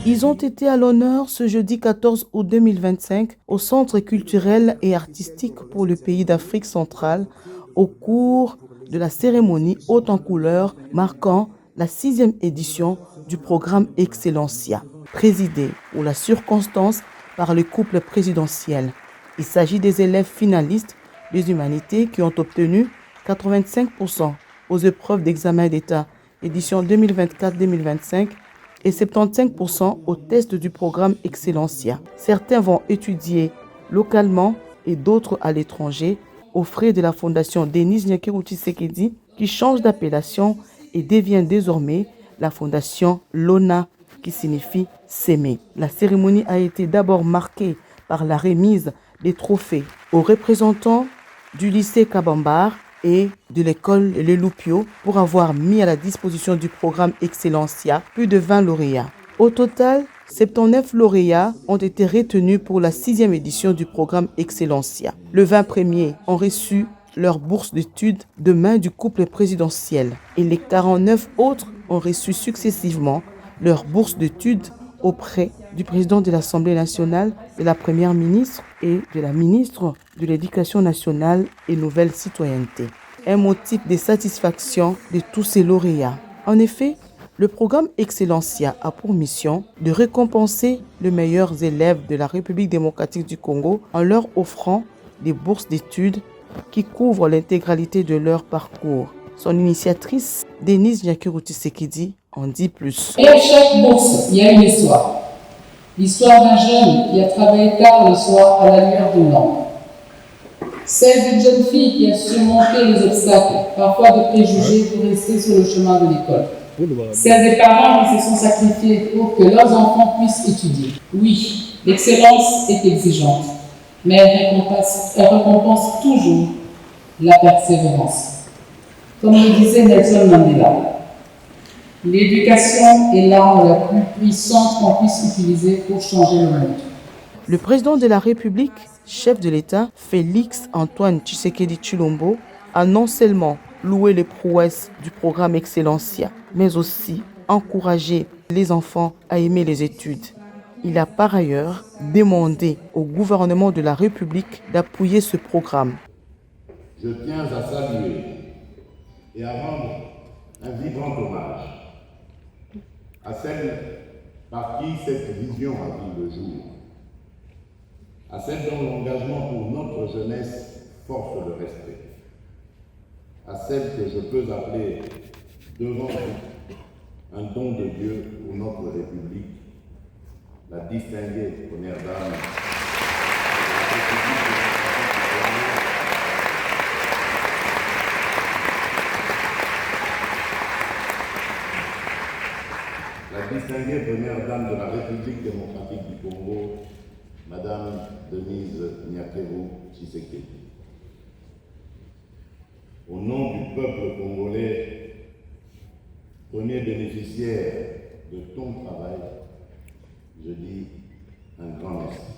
Ils ont été à l'honneur ce jeudi 14 août 2025 au Centre culturel et artistique pour le pays d'Afrique centrale au cours de la cérémonie haute en couleurs marquant la 6e édition du programme Excellencia, présidé pour la circonstance par le couple présidentiel. Il s'agit des élèves finalistes des humanités qui ont obtenu 85% aux épreuves d'examen d'État édition 2024-2025 et 75% aux tests du programme Excellencia. Certains vont étudier localement et d'autres à l'étranger aux frais de la fondation Denis Nyakeru Tshisekedi qui change d'appellation et devient désormais la fondation Lona qui signifie s'aimer. La cérémonie a été d'abord marquée par la remise des trophées aux représentants du lycée Kabambar et de l'école Le Loupio pour avoir mis à la disposition du programme Excellencia plus de 20 lauréats. Au total, 79 lauréats ont été retenus pour la 6e édition du programme Excellencia. Les 20 premiers ont reçu leur bourse d'études de main du couple présidentiel et les 49 autres ont reçu successivement leur bourse d'études auprès du président de l'Assemblée nationale, de la première ministre et de la ministre de l'Éducation nationale et nouvelle citoyenneté. Un motif de satisfaction de tous ces lauréats. En effet, le programme Excellencia a pour mission de récompenser les meilleurs élèves de la République démocratique du Congo en leur offrant des bourses d'études qui couvrent l'intégralité de leur parcours. Son initiatrice, Denis Nyakeru Tshisekedi, en dit plus. Et à chaque bourse, il y a une histoire. L'histoire d'un jeune qui a travaillé tard le soir à la lueur d'une lampe. Celle d'une jeune fille qui a surmonté les obstacles, parfois de préjugés, pour rester sur le chemin de l'école. Celle des parents qui se sont sacrifiés pour que leurs enfants puissent étudier. Oui, l'excellence est exigeante, mais elle récompense toujours la persévérance. Comme le disait Nelson Mandela, l'éducation est l'arme la plus puissante qu'on puisse utiliser pour changer le monde. Le président de la République, chef de l'État, Félix Antoine Tshisekedi Tshilombo, a non seulement loué les prouesses du programme Excellencia, mais aussi encouragé les enfants à aimer les études. Il a par ailleurs demandé au gouvernement de la République d'appuyer ce programme. Je tiens à saluer et à rendre un vibrant hommage à celles par qui cette vision a vu le jour, à celles dont l'engagement pour notre jeunesse force le respect, à celles que je peux appeler devant vous un don de Dieu pour notre République, la distinguée première dame la distinguée première dame de la République démocratique du Congo, Madame Denise Nyakeru Tshisekedi. Au nom du peuple congolais, premier bénéficiaire de ton travail, je dis un grand merci.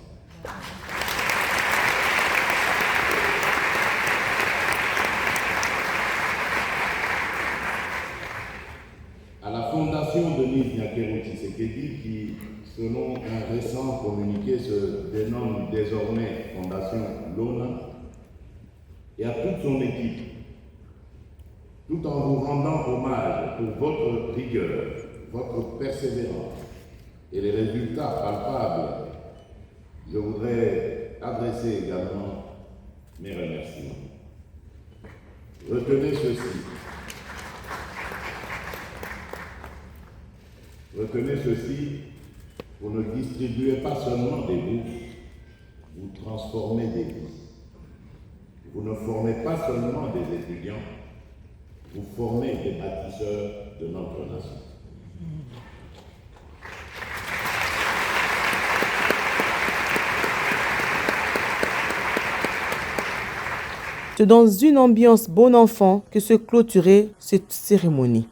À la Fondation Denis Nyakeru Tshisekedi, qui, selon un récent communiqué, se dénomme désormais Fondation Lona, et à toute son équipe, tout en vous rendant hommage pour votre rigueur, votre persévérance et les résultats palpables, je voudrais adresser également mes remerciements. Retenez ceci. Retenez ceci, vous ne distribuez pas seulement des bourses, vous transformez des vies. Vous ne formez pas seulement des étudiants, vous formez des bâtisseurs de notre nation. C'est dans une ambiance bon enfant que se clôturait cette cérémonie.